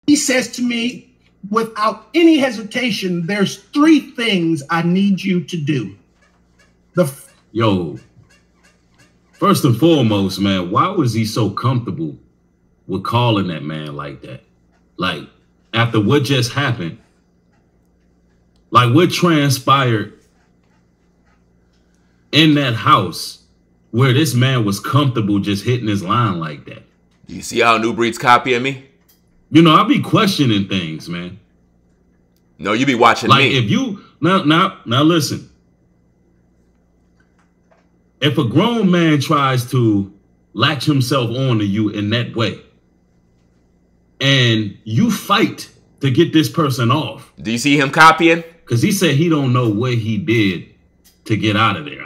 He says to me, without any hesitation, there's 3 things I need you to do. Yo, first and foremost, man, why was he so comfortable with calling that man like that? Like, after what just happened, like what transpired in that house where this man was comfortable just hitting his line like that? You see how NuBreed's copying me? You know, I be questioning things, man. No, you be watching like me. Like if you now listen. If a grown man tries to latch himself onto you in that way, and you fight to get this person off. Do you see him copying? Because he said he don't know what he did to get out of there.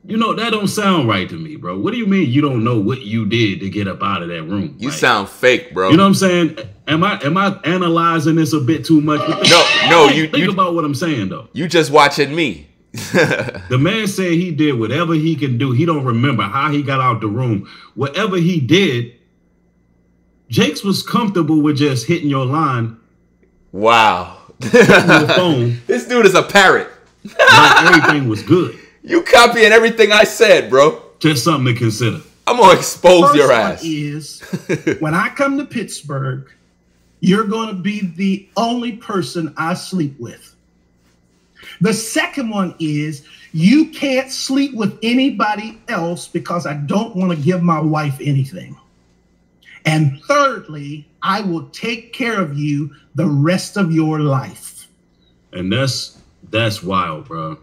You know, that don't sound right to me, bro. What do you mean you don't know what you did to get up out of that room? You sound fake, bro. You know what I'm saying? Am I analyzing this a bit too much? No, think about what I'm saying, though. You just watching me. The man said he did whatever he can do. He don't remember how he got out the room. Whatever he did, Jakes was comfortable with just hitting your line. Wow. Your phone. This dude is a parrot. Like everything was good. You copying everything I said, bro. Just something to consider. I'm going to expose your ass. Is when I come to Pittsburgh, you're going to be the only person I sleep with. The second one is you can't sleep with anybody else because I don't want to give my wife anything. And thirdly, I will take care of you the rest of your life. And that's wild, bro.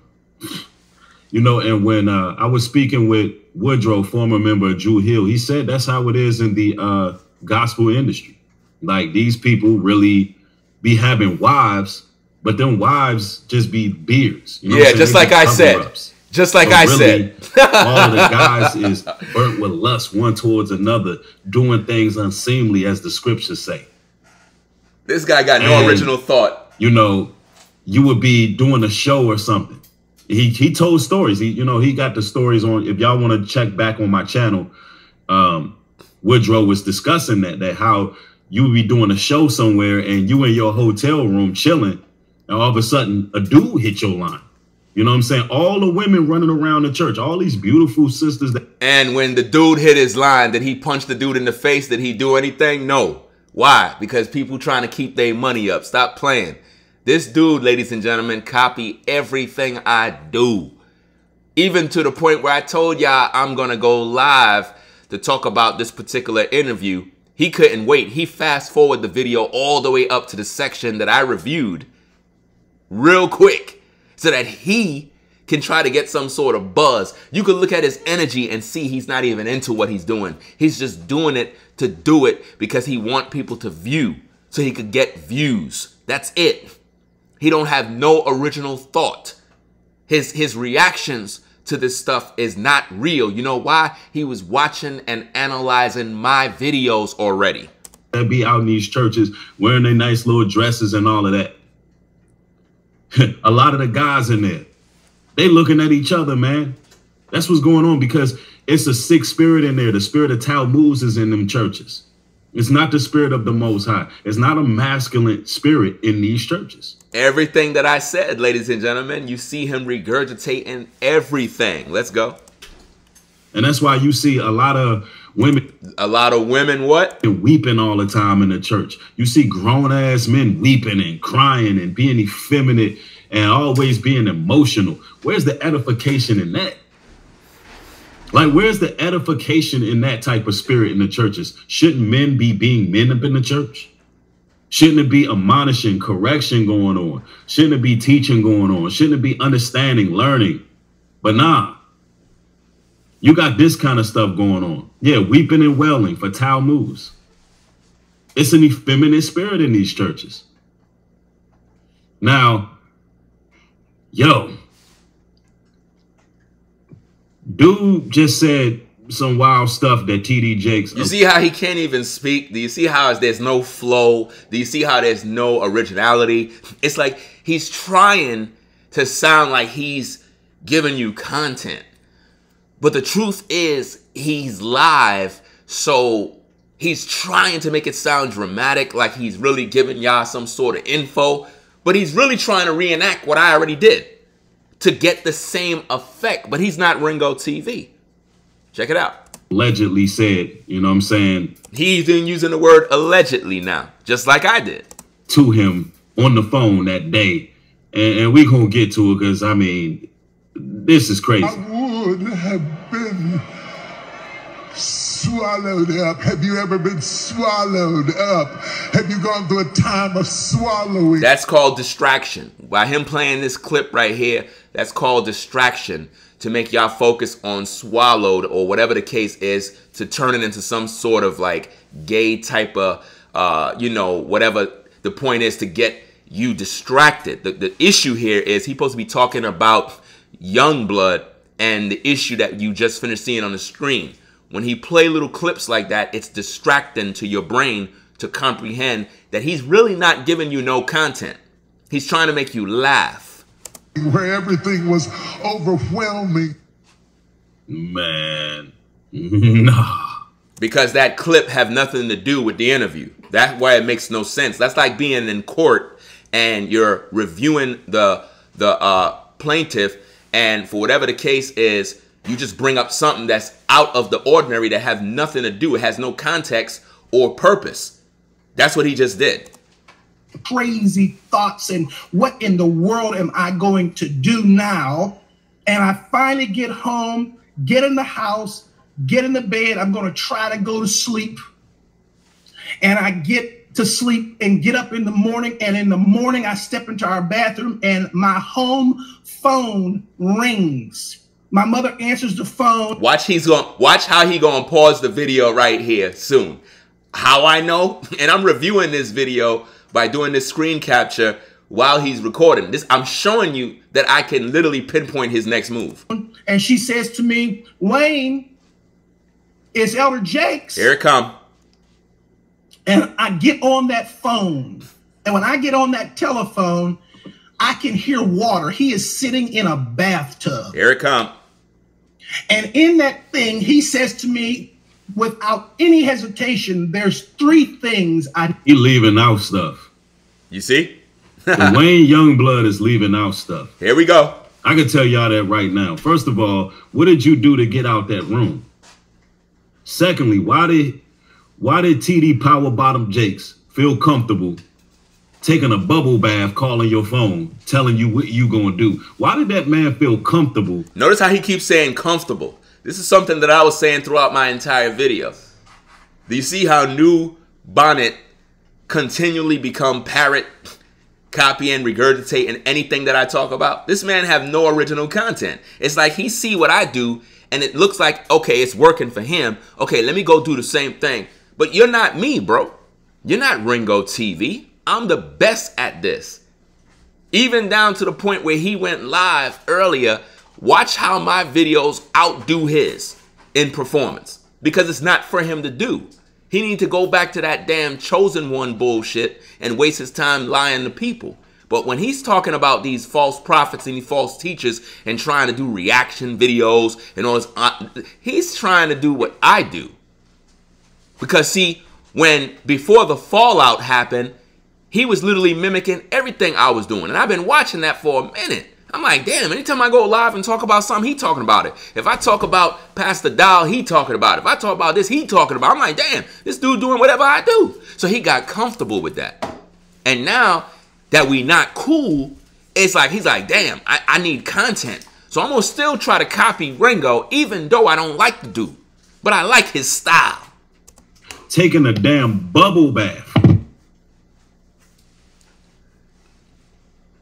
You know, and when I was speaking with Woodrow, former member of Drew Hill, he said that's how it is in the gospel industry. Like, these people really be having wives, but them wives just be beards. You know yeah, just like I said. Just like I said. All of the guys is burnt with lust one towards another, doing things unseemly, as the scriptures say. This guy got no original thought. You know, you would be doing a show or something. He told stories. He got the stories on. If y'all want to check back on my channel, Woodrow was discussing that how you would be doing a show somewhere and you in your hotel room chilling, and all of a sudden a dude hit your line. You know what I'm saying? All the women running around the church, all these beautiful sisters. And when the dude hit his line, did he punch the dude in the face? Did he do anything? No. Why? Because people trying to keep their money up. Stop playing. This dude, ladies and gentlemen, copy everything I do. Even to the point where I told y'all I'm going to go live to talk about this particular interview. He couldn't wait. He fast forwarded the video all the way up to the section that I reviewed real quick so that he can try to get some sort of buzz. You could look at his energy and see he's not even into what he's doing. He's just doing it to do it because he wants people to view so he could get views. That's it. He don't have no original thought. His reactions to this stuff is not real. You know why? He was watching and analyzing my videos already. That be out in these churches wearing their nice little dresses and all of that. A lot of the guys in there, they looking at each other, man. That's what's going on, because it's a sick spirit in there. The spirit of Talmud is in them churches. It's not the spirit of the Most High. It's not a masculine spirit in these churches. Everything that I said, ladies and gentlemen, you see him regurgitating everything. Let's go. And that's why you see a lot of women. A lot of women what? Weeping all the time in the church. You see grown-ass men weeping and crying and being effeminate and always being emotional. Where's the edification in that? Like, where's the edification in that type of spirit in the churches? Shouldn't men be being men up in the church? Shouldn't it be admonishing, correction going on? Shouldn't it be teaching going on? Shouldn't it be understanding, learning? But nah, you got this kind of stuff going on. Yeah, weeping and wailing for Talmuds. It's an effeminate spirit in these churches. Now, yo, dude just said some wild stuff that TD Jakes. You see how he can't even speak? Do you see how there's no flow? Do you see how there's no originality? It's like he's trying to sound like he's giving you content. But the truth is he's live, so He's trying to make it sound dramatic, like he's really giving y'all some sort of info, but he's really trying to reenact what I already did to get the same effect, but he's not Ringo TV. Check it out. Allegedly said, you know what I'm saying? He's even using the word allegedly now, just like I did. To him on the phone that day. And we gonna get to it because, I mean, this is crazy. I would have been swallowed up. Have you ever been swallowed up? Have you gone through a time of swallowing? That's called distraction. By him playing this clip right here, that's called distraction, to make y'all focus on swallowed or whatever the case is, to turn it into some sort of like gay type of, you know, whatever the point is, to get you distracted. The issue here is he's supposed to be talking about Youngblood and the issue that you just finished seeing on the screen. When he play little clips like that, it's distracting to your brain to comprehend that he's really not giving you no content. He's trying to make you laugh. Where everything was overwhelming. Man, nah. Because that clip have nothing to do with the interview. That's why it makes no sense. That's like being in court and you're reviewing the plaintiff, and for whatever the case is, you just bring up something that's out of the ordinary that has nothing to do. It has no context or purpose. That's what he just did. Crazy thoughts and what in the world am I going to do now? And I finally get home, get in the house, get in the bed. I'm going to try to go to sleep. And I get to sleep and get up in the morning. And in the morning, I step into our bathroom and my home phone rings. My mother answers the phone. Watch how he gonna pause the video right here soon. How I know? And I'm reviewing this video by doing this screen capture while he's recording this. I'm showing you that I can literally pinpoint his next move. And she says to me, Wayne, it's Elder Jakes. Here it come. And I get on that phone. And when I get on that telephone, I can hear water. He is sitting in a bathtub. Here it come. And in that thing, he says to me, without any hesitation, there's three things He leaving out stuff. You see? Wayne Youngblood is leaving out stuff. Here we go. I can tell y'all that right now. First of all, what did you do to get out that room? Secondly, why did TD Power Bottom Jakes feel comfortable taking a bubble bath, calling your phone, telling you what you gonna do? Why did that man feel comfortable? Notice how he keeps saying comfortable. This is something that I was saying throughout my entire video. Do you see how NuBreed continually become parrot, copy and regurgitate in anything that I talk about? This man have no original content. It's like he see what I do and it looks like, okay, it's working for him. Okay, let me go do the same thing. But you're not me, bro. You're not Ringo TV. I'm the best at this. Even down to the point where he went live earlier. Watch how my videos outdo his in performance. Because it's not for him to do. He need to go back to that damn chosen one bullshit and waste his time lying to people. But when he's talking about these false prophets and these false teachers and trying to do reaction videos and all this, he's trying to do what I do. Because see, before the fallout happened, he was literally mimicking everything I was doing. And I've been watching that for a minute. I'm like, damn, anytime I go live and talk about something, he talking about it. If I talk about Pastor Doll, he talking about it. If I talk about this, he talking about it. I'm like, damn, this dude doing whatever I do. So he got comfortable with that. And now that we not cool, it's like, he's like, damn, I need content. So I'm going to still try to copy Ringo, even though I don't like the dude. But I like his style. Taking a damn bubble bath.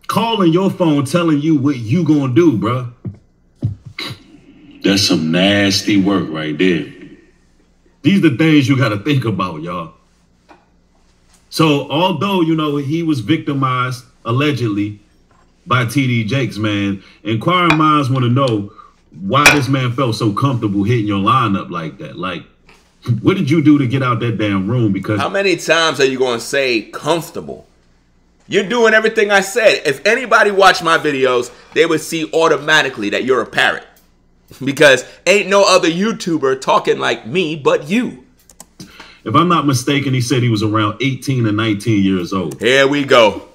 Calling your phone, telling you what you gonna do, bruh. That's some nasty work right there. These are the things you gotta think about, y'all. So although, you know, he was victimized, allegedly, by TD Jakes, man, inquiring minds want to know why this man felt so comfortable hitting your lineup like that. Like, what did you do to get out that damn room? Because how many times are you going to say comfortable? You're doing everything I said. If anybody watched my videos, they would see automatically that you're a parrot. Because ain't no other YouTuber talking like me but you. If I'm not mistaken, he said he was around 18 or 19 years old. Here we go.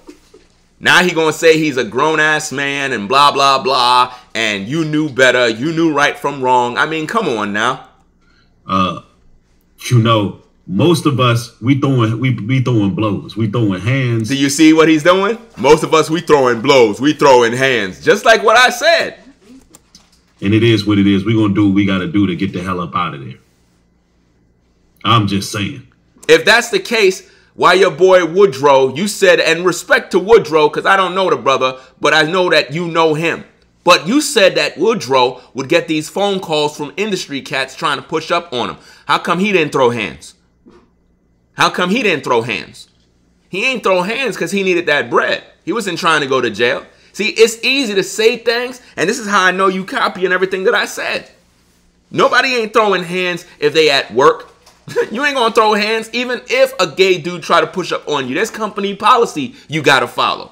Now he gonna say he's a grown-ass man and blah, blah, blah, and you knew better. You knew right from wrong. I mean, come on now. You know, most of us, we throwing blows. We throwing hands. Do you see what he's doing? Most of us, we throwing blows. We throwing hands. Just like what I said. And it is what it is. We're going to do what we got to do to get the hell up out of there. I'm just saying. If that's the case, why your boy Woodrow, you said, and respect to Woodrow, because I don't know the brother, but I know that you know him. But you said that Woodrow would get these phone calls from industry cats trying to push up on him. How come he didn't throw hands? How come he didn't throw hands? He ain't throw hands because he needed that bread. He wasn't trying to go to jail. See, it's easy to say things, and this is how I know you copying everything that I said. Nobody ain't throwing hands if they at work. You ain't gonna throw hands even if a gay dude try to push up on you. There's company policy you gotta follow.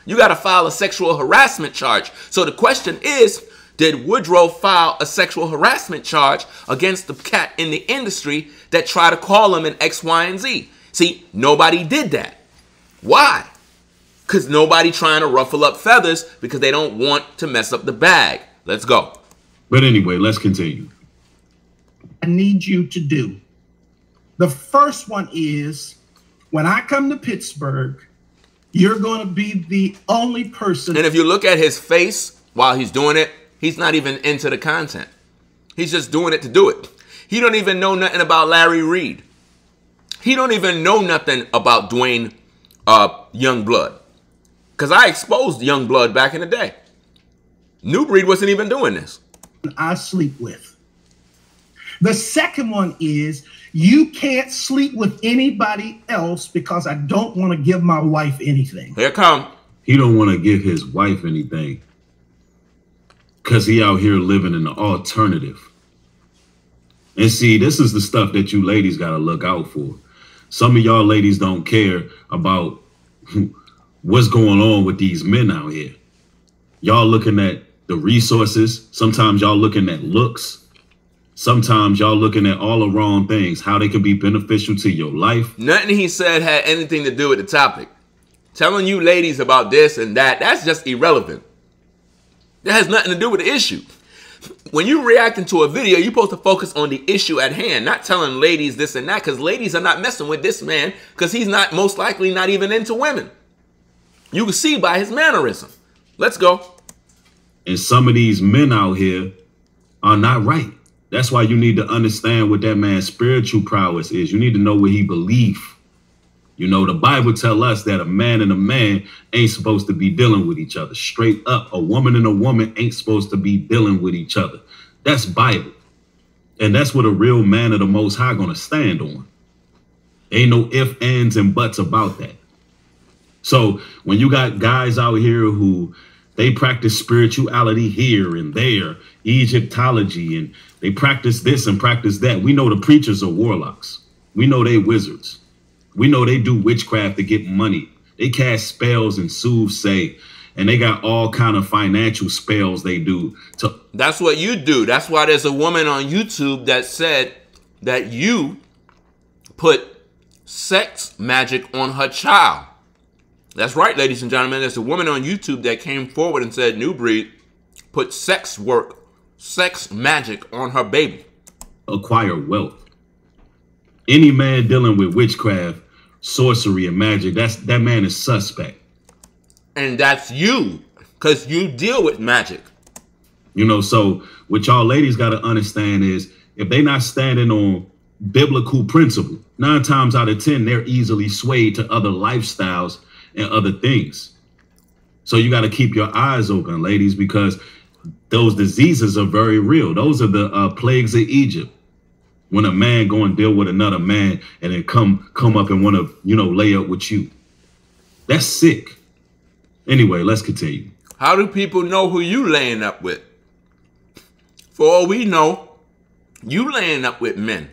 You gotta file a sexual harassment charge. So the question is, did Woodrow file a sexual harassment charge against the cat in the industry that tried to call him an X, Y, and Z? See, nobody did that. Why? Because nobody trying to ruffle up feathers because they don't want to mess up the bag. Let's go. But anyway, let's continue. I need you to do. The first one is, when I come to Pittsburgh, you're going to be the only person. And if you look at his face while he's doing it, he's not even into the content. He's just doing it to do it. He don't even know nothing about Larry Reed. He don't even know nothing about Duane Youngblood. Because I exposed Youngblood back in the day. NuBreed wasn't even doing this. I sleep with. The second one is, you can't sleep with anybody else because I don't want to give my wife anything. Here come. He don't want to give his wife anything because he out here living in the alternative. And see, this is the stuff that you ladies got to look out for. Some of y'all ladies don't care about what's going on with these men out here. Y'all looking at the resources. Sometimes y'all looking at looks. Sometimes y'all looking at all the wrong things, how they could be beneficial to your life. Nothing he said had anything to do with the topic. Telling you ladies about this and that, that's just irrelevant. That has nothing to do with the issue. When you're reacting to a video, you're supposed to focus on the issue at hand, not telling ladies this and that, because ladies are not messing with this man because he's not, most likely not even into women. You can see by his mannerism. Let's go. And some of these men out here are not right. That's why you need to understand what that man's spiritual prowess is. You need to know what he believes. You know, the Bible tells us that a man and a man ain't supposed to be dealing with each other. Straight up, a woman and a woman ain't supposed to be dealing with each other. That's Bible. And that's what a real man of the Most High gonna stand on. Ain't no ifs, ands, and buts about that. So when you got guys out here who they practice spirituality here and there, Egyptology, and they practice this and practice that. We know the preachers are warlocks. We know they wizards. We know they do witchcraft to get money. They cast spells and soothsay, and they got all kind of financial spells they do. That's what you do. That's why there's a woman on YouTube that said that you put sex magic on her child. That's right, ladies and gentlemen. There's a woman on YouTube that came forward and said NuBreed put sex magic on her baby. Acquire wealth. Any man dealing with witchcraft, sorcery, and magic, that man is suspect. And that's you, because you deal with magic. You know, so what y'all ladies got to understand is, if they not standing on biblical principle, 9 times out of 10, they're easily swayed to other lifestyles and other things. So you got to keep your eyes open, ladies, because those diseases are very real. Those are the plagues of Egypt. When a man go and deal with another man and then come up and want to, lay up with you. That's sick. Anyway, let's continue. How do people know who you laying up with? For all we know, you laying up with men.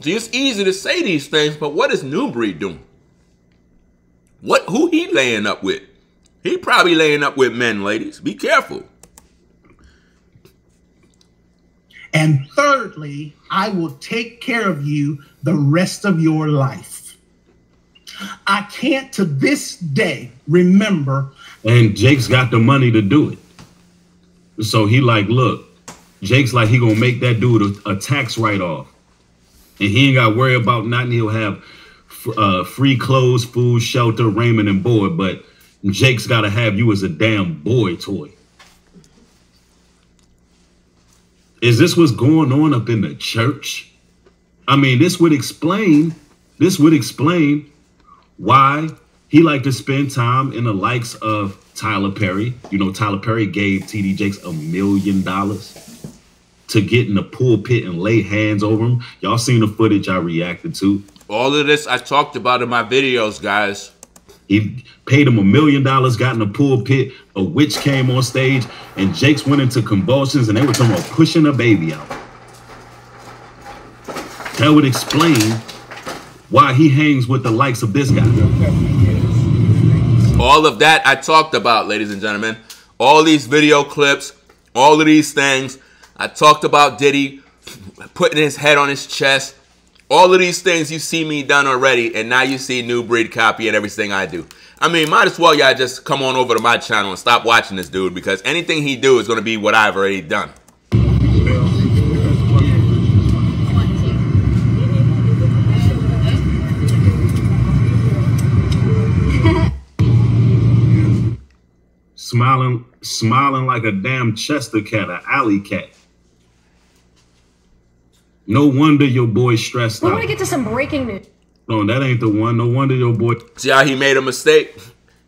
See, it's easy to say these things, but what is NuBreed doing? Who he laying up with? He probably laying up with men, ladies. Be careful. And thirdly, I will take care of you the rest of your life. I can't to this day remember. And Jake's got the money to do it. So he like, look, Jake's like, he gonna make that dude a tax write-off. And he ain't got to worry about nothing. He'll have free clothes, food, shelter, raiment, and board. But Jake's got to have you as a damn boy toy. Is this what's going on up in the church? I mean, this would explain why he liked to spend time in the likes of Tyler Perry. You know, Tyler Perry gave TD Jakes $1 million to get in the pulpit and lay hands over him. Y'all seen the footage I reacted to. All of this I talked about in my videos, guys. He paid him $1 million, got in the pulpit, a witch came on stage, and Jakes went into convulsions, and they were talking about pushing a baby out. That would explain why he hangs with the likes of this guy. All of that I talked about, ladies and gentlemen. All these video clips, all of these things. I talked about Diddy putting his head on his chest. All of these things you see me done already, and now you see NuBreed copying everything I do. I mean, might as well y'all just come on over to my channel and stop watching this dude, because anything he do is going to be what I've already done. Smiling like a damn Chester cat, an alley cat. No wonder your boy's stressed out. I want to get to some breaking news. No, that ain't the one. No wonder your boy. See how he made a mistake?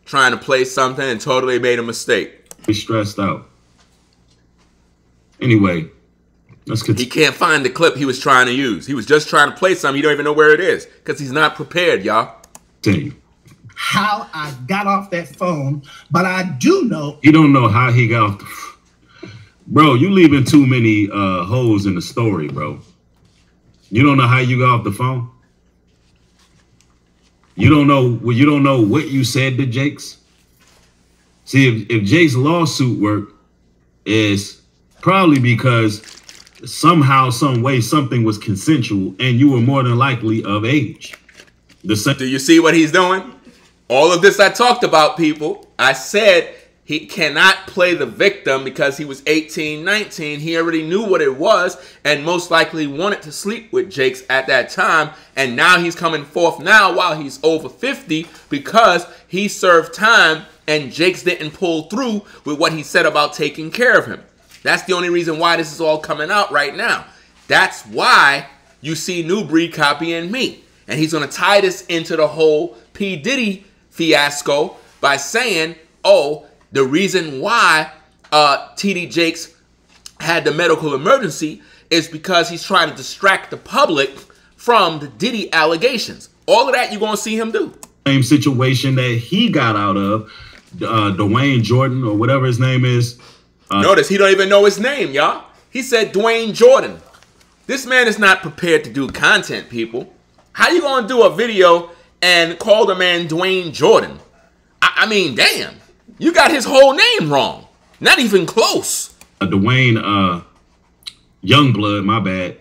Trying to play something and totally made a mistake. He's stressed out. Anyway, let's continue. He can't find the clip he was trying to use. He was just trying to play something. He don't even know where it is because he's not prepared, y'all. Continue. How I got off that phone, but I do know. You don't know how he got off the... Bro, you leaving too many holes in the story, bro. You don't know how you got off the phone? You don't know what you said to Jakes? See, if Jake's lawsuit worked, is probably because somehow, some way, something was consensual and you were more than likely of age. Do you see what he's doing? All of this I talked about, people. I said he cannot play the victim because he was 18, 19. He already knew what it was and most likely wanted to sleep with Jakes at that time. And now he's coming forth now while he's over 50 because he served time and Jakes didn't pull through with what he said about taking care of him. That's the only reason why this is all coming out right now. That's why you see NuBreed copying me. And he's going to tie this into the whole P. Diddy fiasco by saying, oh, the reason why TD Jakes had the medical emergency is because he's trying to distract the public from the Diddy allegations. All of that you're going to see him do. Same situation that he got out of, Duane Jordan or whatever his name is. Notice he don't even know his name, y'all. He said Duane Jordan. This man is not prepared to do content, people. How you going to do a video and call the man Duane Jordan? I mean, damn. You got his whole name wrong. Not even close. Duane Youngblood, my bad.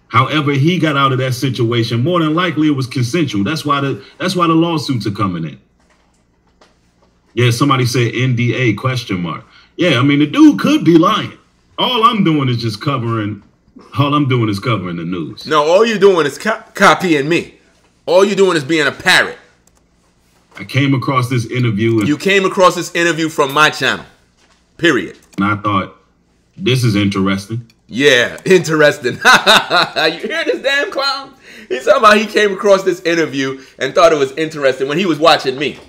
However, he got out of that situation. More than likely, it was consensual. That's why the lawsuits are coming in. Yeah, somebody said NDA question mark. Yeah, I mean, the dude could be lying. All I'm doing is just covering. All I'm doing is covering the news. No, all you're doing is copying me. All you're doing is being a parrot. I came across this interview. You came across this interview from my channel. Period. And I thought, this is interesting. Yeah, interesting. You hear this damn clown? He's talking about he came across this interview and thought it was interesting when he was watching me.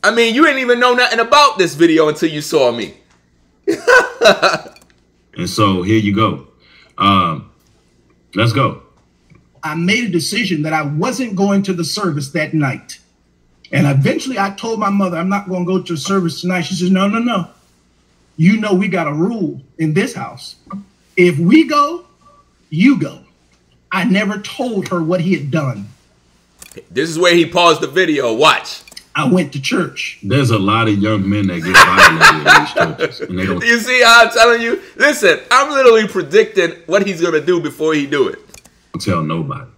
I mean, you didn't even know nothing about this video until you saw me. And so here you go. Let's go. I made a decision that I wasn't going to the service that night. And eventually I told my mother, I'm not going to go to the service tonight. She says, no, no, no. You know, we got a rule in this house. If we go, you go. I never told her what he had done. This is where he paused the video. Watch. I went to church. There's a lot of young men that get violated in these churches. And they don't You see how I'm telling you? Listen, I'm literally predicting what he's going to do before he do it. tell nobody.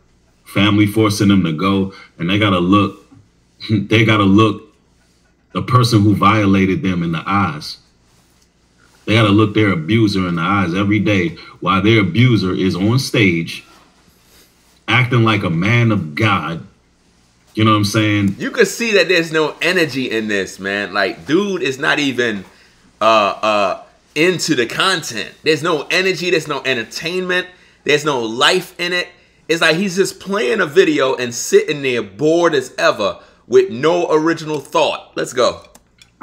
Family forcing them to go, and they got to look the person who violated them in the eyes. They got to look their abuser in the eyes every day while their abuser is on stage acting like a man of God. You know what I'm saying? You could see that there's no energy in this, man. Like, dude is not even into the content. There's no energy. There's no entertainment. There's no life in it. It's like he's just playing a video and sitting there bored as ever with no original thought. Let's go.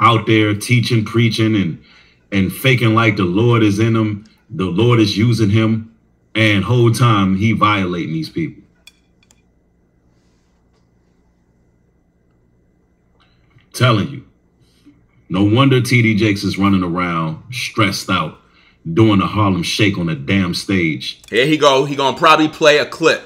Out there teaching, preaching, and faking like the Lord is in him. The Lord is using him. And whole time he violating these people. Telling you. No wonder TD Jakes is running around stressed out, doing a Harlem Shake on a damn stage. Here he go. He gonna probably play a clip.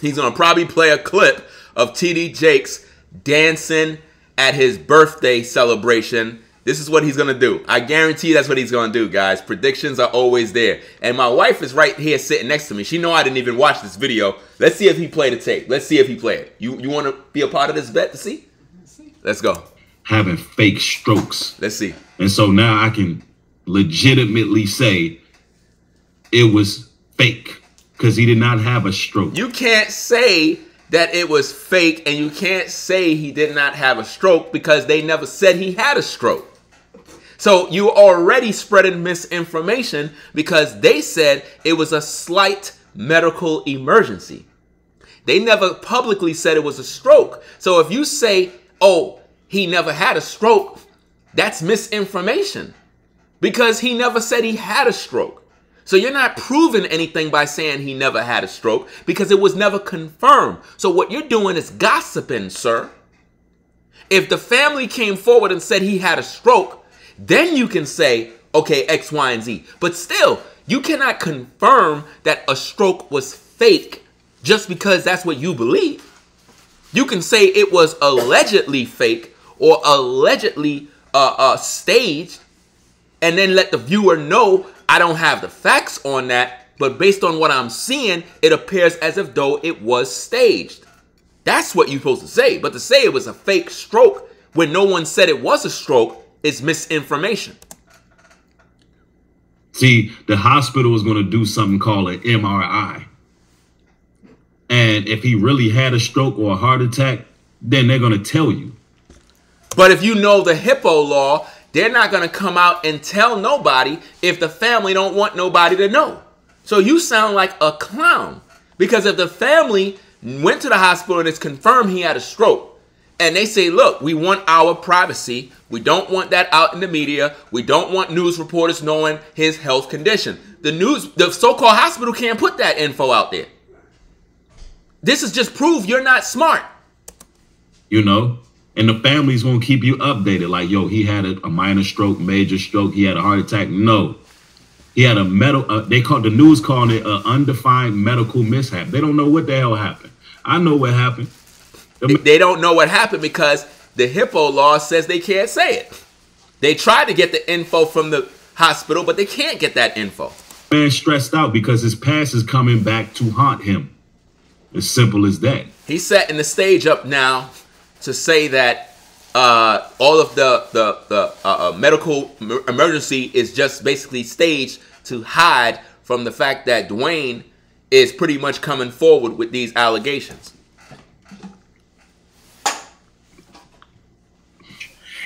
He's gonna probably play a clip of TD Jakes dancing at his birthday celebration. This is what he's gonna do. I guarantee that's what he's gonna do, guys. Predictions are always there. And my wife is right here sitting next to me. She know I didn't even watch this video. Let's see if he played the tape. Let's see if he played it. You want to be a part of this bet to see? Let's go. Having fake strokes. Let's see. And so now I can legitimately say it was fake because he did not have a stroke. You can't say that it was fake, and you can't say he did not have a stroke because they never said he had a stroke. So you already spreading misinformation because they said it was a slight medical emergency. They never publicly said it was a stroke. So if you say, oh, he never had a stroke, that's misinformation because he never said he had a stroke. So you're not proving anything by saying he never had a stroke because it was never confirmed. So what you're doing is gossiping, sir. If the family came forward and said he had a stroke, then you can say, okay, X, Y, and Z. But still, you cannot confirm that a stroke was fake just because that's what you believe. You can say it was allegedly fake or allegedly staged, and then let the viewer know I don't have the facts on that, but based on what I'm seeing, it appears as if though it was staged. That's what you're supposed to say. But to say it was a fake stroke when no one said it was a stroke is misinformation. See, the hospital is going to do something called an MRI. And if he really had a stroke or a heart attack, then they're going to tell you. But if you know the HIPAA law, they're not going to come out and tell nobody if the family don't want nobody to know. So you sound like a clown. Because if the family went to the hospital and it's confirmed he had a stroke, and they say, look, we want our privacy. We don't want that out in the media. We don't want news reporters knowing his health condition. The so-called hospital can't put that info out there. This is just proof you're not smart. You know? And the family's going to keep you updated. Like, yo, he had a minor stroke, major stroke. He had a heart attack. No. He had the news calling it an undefined medical mishap. They don't know what the hell happened. I know what happened. They don't know what happened because the HIPAA law says they can't say it. They tried to get the info from the hospital, but they can't get that info. Man's stressed out because his past is coming back to haunt him. As simple as that. He's setting the stage up now to say that all of the medical emergency is just basically staged to hide from the fact that Duane is pretty much coming forward with these allegations.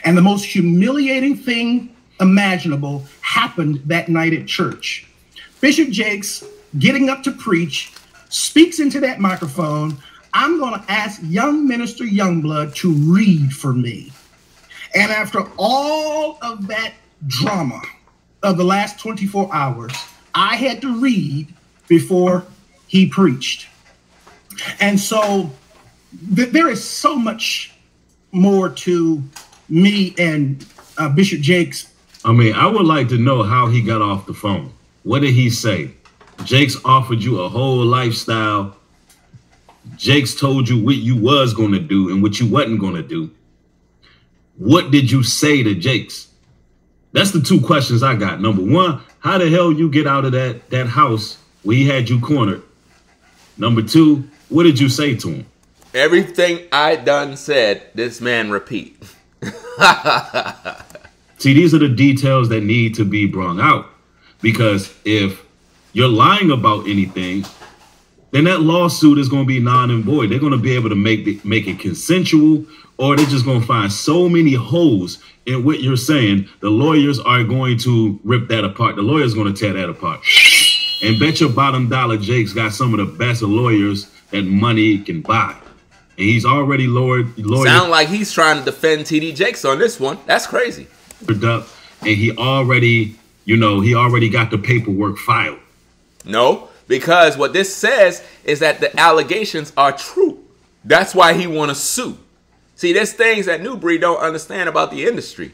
And the most humiliating thing imaginable happened that night at church. Bishop Jakes, getting up to preach, speaks into that microphone. I'm going to ask young minister Youngblood to read for me. And after all of that drama of the last 24 hours, I had to read before he preached. And so there is so much more to me and Bishop Jakes. I mean, I would like to know how he got off the phone. What did he say? Jakes offered you a whole lifestyle. Jakes told you what you was going to do and what you wasn't going to do. what did you say to Jakes? That's the two questions I got. Number one, how the hell you get out of that house where he had you cornered? Number two, what did you say to him? Everything I done said, this man repeat. See, these are the details that need to be brought out. Because if you're lying about anything, then that lawsuit is going to be non and void. They're going to be able to make it consensual, or they're just going to find so many holes in what you're saying. The lawyers are going to rip that apart. The lawyer's going to tear that apart. And bet your bottom dollar Jake's got some of the best lawyers that money can buy. And he's already lawyered. Sound like he's trying to defend TD Jakes on this one. That's crazy. And he already, he already got the paperwork filed. No, because what this says is that the allegations are true. That's why he want to sue. See, there's things that NuBreed don't understand about the industry.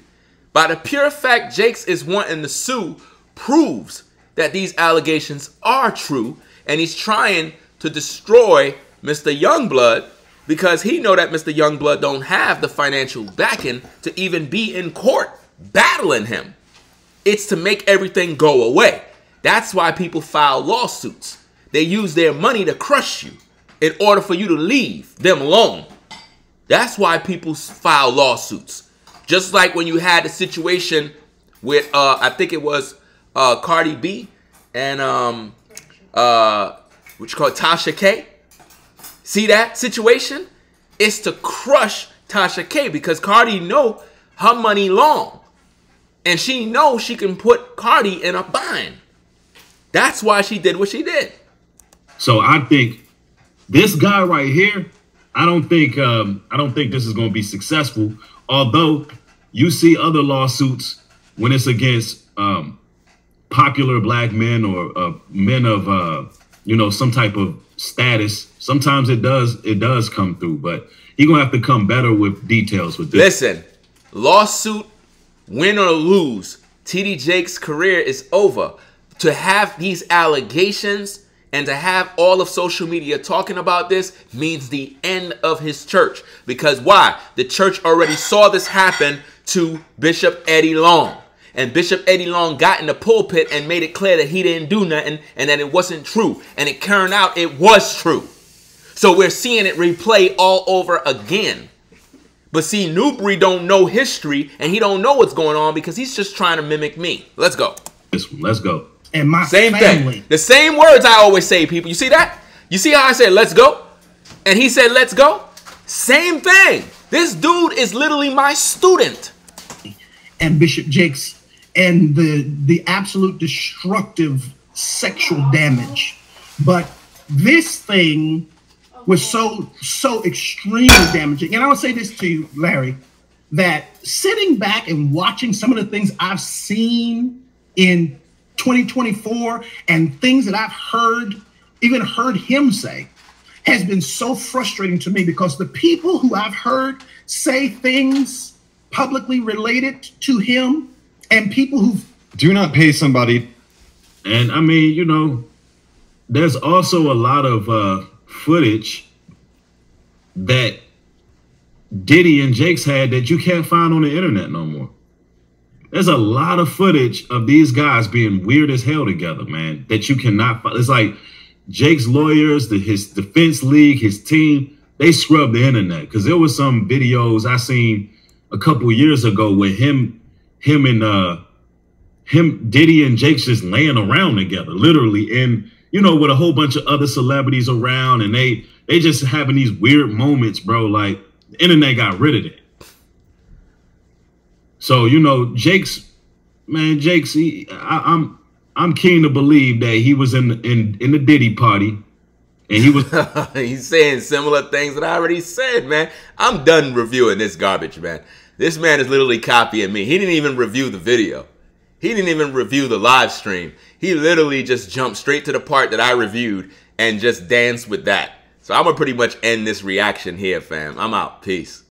By the pure fact Jakes is wanting to sue proves that these allegations are true, and he's trying to destroy Mr. Youngblood because he know that Mr. Youngblood don't have the financial backing to even be in court battling him. It's to make everything go away. That's why people file lawsuits. They use their money to crush you in order for you to leave them alone. That's why people file lawsuits. Just like when you had the situation with, I think it was Cardi B and what you call it, Tasha K. See that situation? It's to crush Tasha K because Cardi know her money long. And she knows she can put Cardi in a bind. That's why she did what she did. So I think this guy right here, I don't think this is going to be successful. Although you see other lawsuits when it's against popular black men or men of some type of status. Sometimes it does come through, but he's gonna have to come better with details with this. Listen, lawsuit, win or lose, TD Jakes' career is over. To have these allegations and to have all of social media talking about this means the end of his church. Because why? The church already saw this happen to Bishop Eddie Long. And Bishop Eddie Long got in the pulpit and made it clear that he didn't do nothing and that it wasn't true. And it turned out it was true. So we're seeing it replay all over again. But see, NuBreed don't know history and he don't know what's going on because he's just trying to mimic me. Let's go. This one, let's go. And my same family. thing. The same words I always say, people. You see that? You see how I said, let's go? And he said, let's go? Same thing. This dude is literally my student. And Bishop Jakes and the absolute destructive sexual damage. But this thing was so extremely damaging. And I would say this to you, Larry, that sitting back and watching some of the things I've seen in 2024 and things that I've even heard him say has been so frustrating to me because the people who I've heard say things publicly related to him and people who do not pay somebody. And I mean, there's also a lot of footage that Diddy and Jakes had that you can't find on the internet no more. There's a lot of footage of these guys being weird as hell together, man, that you cannot find. It's like Jake's lawyers, his defense league, his team, they scrubbed the internet because there was some videos I seen a couple of years ago with him and Diddy and Jakes just laying around together, literally, and with a whole bunch of other celebrities around, and they just having these weird moments, bro. Like the internet got rid of it. So Jakes, I'm keen to believe that he was in the Diddy party, and he was. He's saying similar things that I already said, man. I'm done reviewing this garbage, man. This man is literally copying me. He didn't even review the video. He didn't even review the live stream. He literally just jumped straight to the part that I reviewed and just danced with that. So I'm going to pretty much end this reaction here, fam. I'm out. Peace.